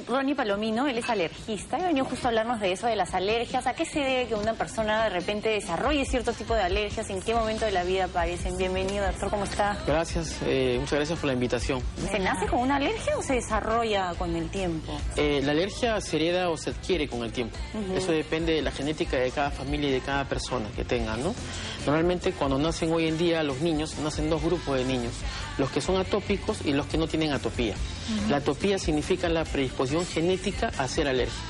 Ronnie Palomino, él es alergista y venido justo a hablarnos de eso, de las alergias. ¿A qué se debe que una persona de repente desarrolle cierto tipo de alergias? ¿En qué momento de la vida aparecen? Bienvenido, doctor, ¿cómo está? Gracias, muchas gracias por la invitación. ¿Se nace con una alergia o se desarrolla con el tiempo? La alergia se hereda o se adquiere con el tiempo. Eso depende de la genética de cada familia y de cada persona que tenga, ¿no? Normalmente cuando nacen hoy en día los niños, nacen dos grupos de niños, los que son atópicos y los que no tienen atopía. La atopía significa la predisposición genética a ser alérgico.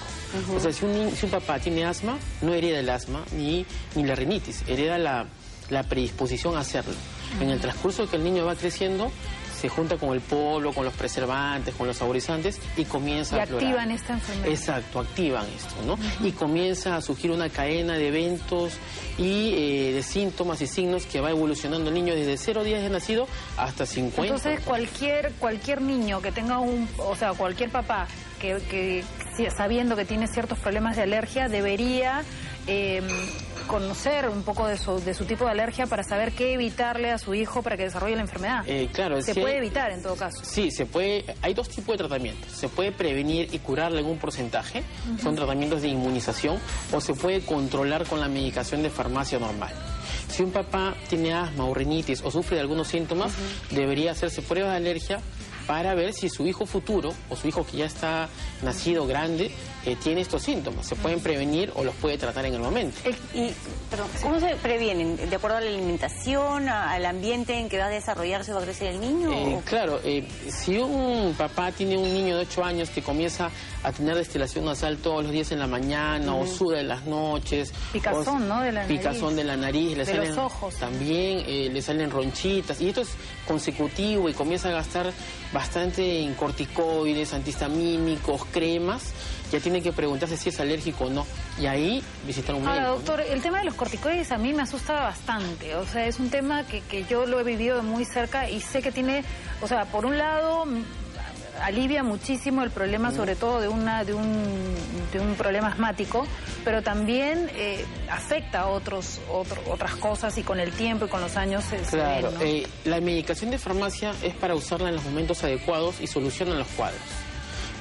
O sea, si un papá tiene asma, no hereda el asma ni la rinitis, hereda la predisposición a hacerlo. En el transcurso que el niño va creciendo, se junta con el polvo, con los preservantes, con los saborizantes y comienza a aflorar. Activan esta enfermedad. Exacto, activan esto, ¿no? Y comienza a surgir una cadena de eventos y de síntomas y signos que va evolucionando el niño desde 0 días de nacido hasta 50. Entonces cualquier niño que tenga cualquier papá que sabiendo que tiene ciertos problemas de alergia debería conocer un poco de su tipo de alergia para saber qué evitarle a su hijo para que desarrolle la enfermedad. Claro, se puede evitar en todo caso. Sí, se puede. Hay dos tipos de tratamientos. Se puede prevenir y curarle en un porcentaje, son tratamientos de inmunización, o se puede controlar con la medicación de farmacia normal. Si un papá tiene asma o rinitis o sufre de algunos síntomas, debería hacerse pruebas de alergia para ver si su hijo futuro o su hijo que ya está nacido grande tiene estos síntomas. Se pueden prevenir o los puede tratar en el momento. ¿Cómo se previenen? ¿De acuerdo a la alimentación, al ambiente en que va a desarrollarse o va a crecer el niño? Claro, si un papá tiene un niño de 8 años que comienza a tener destilación nasal todos los días en la mañana o suda en las noches. Picazón, ¿no? De la nariz. Picazón de la nariz. De los ojos. También le salen ronchitas. Y esto es consecutivo y comienza a gastar bastante en corticoides, antihistamínicos, cremas. Ya tiene que preguntarse si es alérgico o no. Y ahí visitar un médico. Ahora, doctor, el tema de los corticoides a mí me asusta bastante. O sea, es un tema que yo lo he vivido de muy cerca y sé que tiene, o sea, por un lado alivia muchísimo el problema, sobre todo de un problema asmático, pero también afecta a otras cosas y con el tiempo y con los años se Claro, ven, ¿no? La medicación de farmacia es para usarla en los momentos adecuados y solucionan los cuadros.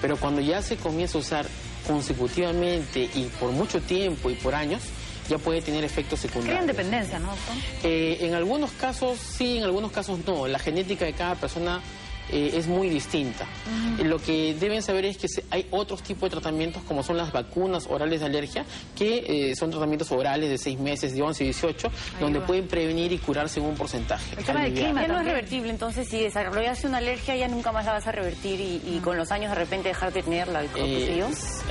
Pero cuando ya se comienza a usar consecutivamente y por mucho tiempo y por años, ya puede tener efectos secundarios. Crean dependencia, ¿no, doctor? En algunos casos sí, en algunos casos no. La genética de cada persona es muy distinta. Lo que deben saber es que hay otros tipos de tratamientos, como son las vacunas orales de alergia, que son tratamientos orales de 6 meses, de 11 y 18, donde pueden prevenir y curarse en un porcentaje. El tema del clima ya no es también. revertible, entonces si desarrollaste una alergia ya nunca más la vas a revertir y con los años de repente dejar de tenerla, qué sé yo.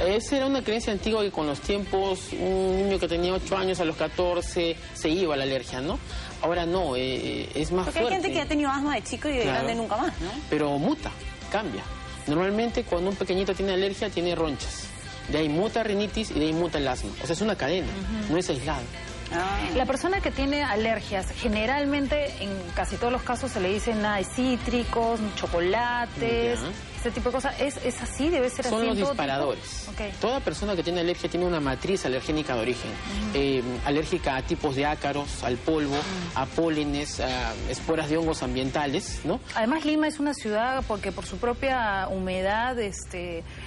Esa era una creencia antigua que con los tiempos un niño que tenía 8 años a los 14 se iba a la alergia, ¿no? Ahora no, es más Porque fuerte. hay gente que ha tenido asma de chico y de grande nunca más, ¿no? Pero muta, cambia. Normalmente cuando un pequeñito tiene alergia tiene ronchas. De ahí muta rinitis y de ahí muta el asma. O sea, es una cadena, no es aislado. La persona que tiene alergias, generalmente en casi todos los casos se le dicen cítricos, chocolates, este tipo de cosas. ¿Es así? ¿Debe ser así? Son los disparadores. Toda persona que tiene alergia tiene una matriz alergénica de origen. Alérgica a tipos de ácaros, al polvo, a pólenes, a esporas de hongos ambientales, ¿no? Además, Lima es una ciudad porque por su propia humedad,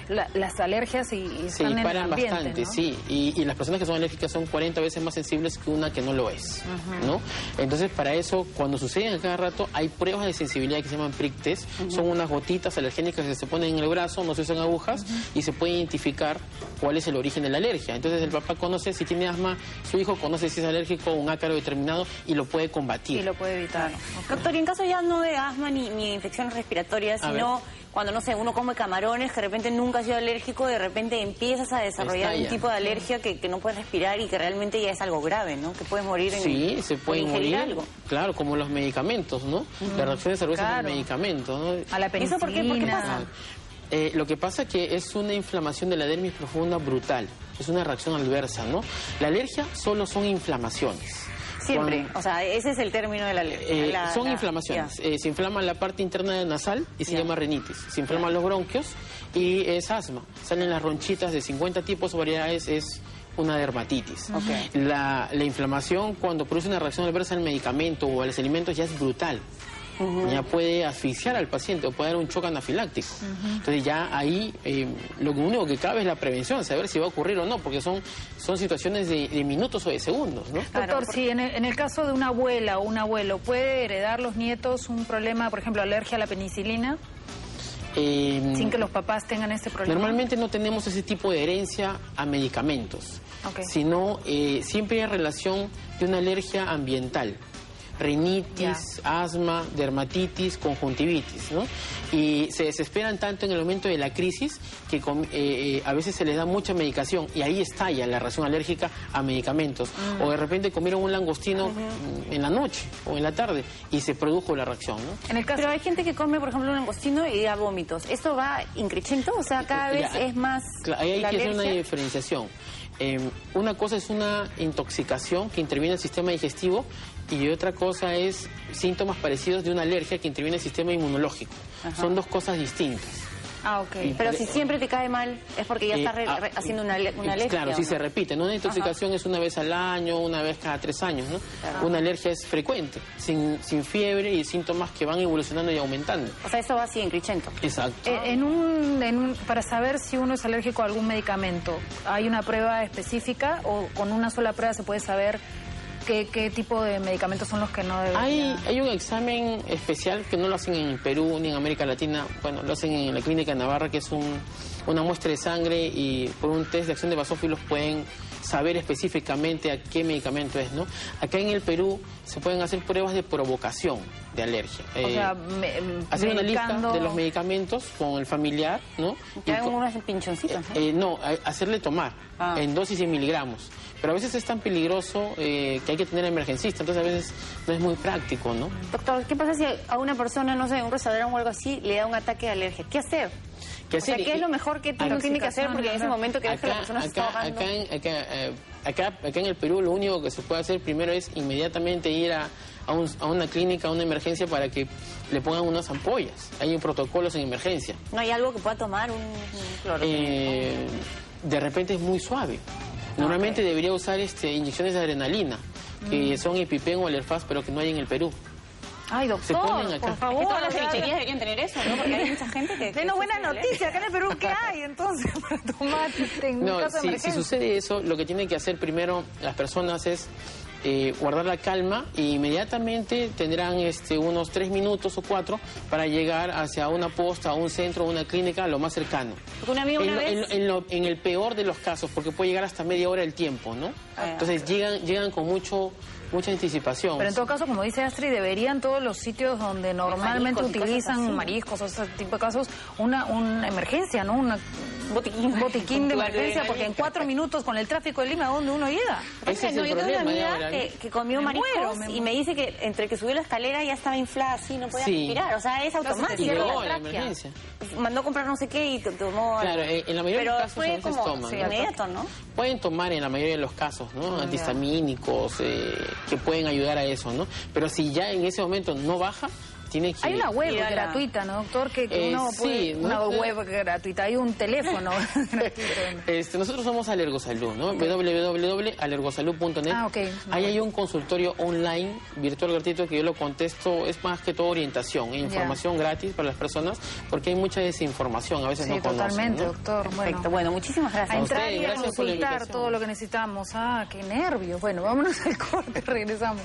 las alergias están en el ambiente, bastante, ¿no? sí. Y las personas que son alérgicas son 40 veces más sensibles que una que no lo es, ¿no? Entonces, para eso, cuando suceden a cada rato, hay pruebas de sensibilidad que se llaman prick test. Son unas gotitas alérgenicas que se ponen en el brazo, no se usan agujas, y se puede identificar cuál es el origen de la alergia. Entonces, el papá conoce si tiene asma, su hijo conoce si es alérgico a un ácaro determinado y lo puede combatir. Y lo puede evitar. Doctor, y en caso ya no de asma ni de infecciones respiratorias, sino cuando, no sé, uno come camarones, que de repente nunca ha sido alérgico, de repente empiezas a desarrollar un tipo de alergia que no puedes respirar y que realmente ya es algo grave, ¿no? Que puedes morir se puede morir, algo. Claro, como los medicamentos, ¿no? Las reacciones adversas de los medicamentos, ¿no? A la penicilina. ¿Eso por qué pasa? Lo que pasa es que es una inflamación de la dermis profunda brutal. Es una reacción adversa, ¿no? La alergia solo son inflamaciones. Siempre, o sea, ese es el término de la alergia. Son inflamaciones. Se inflama la parte interna nasal y se llama rinitis. Se inflaman los bronquios y es asma. Salen las ronchitas de 50 tipos o variedades, es una dermatitis. La inflamación, cuando produce una reacción adversa al medicamento o a los alimentos, ya es brutal. ya puede asfixiar al paciente o puede dar un choque anafiláctico. Entonces ya ahí lo único que cabe es la prevención, saber si va a ocurrir o no, porque son situaciones de minutos o de segundos, ¿no? Doctor, si en el caso de una abuela o un abuelo, ¿puede heredar los nietos un problema, por ejemplo, alergia a la penicilina? Sin que los papás tengan ese problema. Normalmente no tenemos ese tipo de herencia a medicamentos, sino siempre hay relación de una alergia ambiental. Rinitis, asma, dermatitis, conjuntivitis, ¿no? Y se desesperan tanto en el momento de la crisis que a veces se les da mucha medicación y ahí estalla la reacción alérgica a medicamentos. O de repente comieron un langostino en la noche o en la tarde y se produjo la reacción, ¿no? Pero hay gente que come, por ejemplo, un langostino y da vómitos. ¿Esto va increchento? O sea, cada vez es más... Ahí hay que hacer una diferenciación. Una cosa es una intoxicación que interviene en el sistema digestivo y otra cosa es síntomas parecidos de una alergia que interviene en el sistema inmunológico. Son dos cosas distintas. Pero si siempre te cae mal es porque ya estás haciendo una alergia. Claro, si se repite, ¿no? Una intoxicación es una vez al año, una vez cada 3 años, ¿no? Una alergia es frecuente, sin fiebre y síntomas que van evolucionando y aumentando. O sea, eso va así, en crescendo. Exacto. Para saber si uno es alérgico a algún medicamento, ¿hay una prueba específica o con una sola prueba se puede saber qué tipo de medicamentos son los que no deberían? Hay un examen especial que no lo hacen en Perú ni en América Latina, bueno, lo hacen en la Clínica de Navarra, que es una muestra de sangre y por un test de acción de basófilos pueden saber específicamente a qué medicamento es, ¿no? Acá en el Perú se pueden hacer pruebas de provocación de alergia. O sea, hacer una lista de los medicamentos con el familiar, ¿no? ¿Te hagan unos pinchoncitos? No, hacerle tomar en dosis de miligramos. Pero a veces es tan peligroso que hay que tener emergencista, entonces a veces no es muy práctico, ¿no? Doctor, ¿qué pasa si a una persona, no sé, un restaurante o algo así, le da un ataque de alergia? ¿Qué hacer? ¿Qué es lo mejor que uno tiene que hacer? Porque en ese momento que la persona se está ahogando. Acá en el Perú lo único que se puede hacer primero es inmediatamente ir a una clínica, a una emergencia para que le pongan unas ampollas. Hay protocolos en emergencia. ¿No hay algo que pueda tomar? Un cloroquina. De repente es muy suave. Normalmente debería usar inyecciones de adrenalina, que son EpiPen o Alerfast, pero que no hay en el Perú. Ay, doctor, por favor. Todas las cevicherías deberían tener eso, ¿no? Porque hay mucha gente que... Denos buena noticia, acá en el Perú, ¿qué hay entonces para tomar en un caso de emergencia? Si sucede eso, lo que tienen que hacer primero las personas es guardar la calma e inmediatamente tendrán unos 3 minutos o 4 para llegar hacia una posta, a un centro, a una clínica, lo más cercano. Porque un amigo en el peor de los casos, porque puede llegar hasta media hora el tiempo, ¿no? Entonces llegan con mucha anticipación. Pero en todo caso, como dice Astrid, deberían todos los sitios donde normalmente utilizan mariscos o ese tipo de casos, una emergencia, ¿no? Un botiquín de emergencia, porque en 4 minutos con el tráfico de Lima, ¿dónde uno llega? Ese es el yo tengo una problema, amiga que comió mariscos y me dice que entre que subió la escalera ya estaba inflada así, no podía respirar. O sea, es automático. Y llegó a la emergencia. Mandó a comprar no sé qué y tomó... Claro, en la mayoría de los casos fue como toman. inmediato, ¿no? Pueden tomar en la mayoría de los casos, ¿no? Antihistamínicos que pueden ayudar a eso, ¿no? Pero si ya en ese momento no baja, tiene que... Hay una web gratuita, ¿no, doctor? Que uno puede... Una web gratuita, hay un teléfono gratuito. Nosotros somos Alergosalud, ¿no? www.alergosalud.net. Ahí hay un consultorio online, virtual gratuito, que yo lo contesto, es más que todo orientación, información gratis para las personas, porque hay mucha desinformación, a veces no conocen. Totalmente, ¿no? doctor. Perfecto, bueno, muchísimas gracias. A entrar y a consultar todo lo que necesitamos. Qué nervios. Bueno, vámonos al corte, regresamos.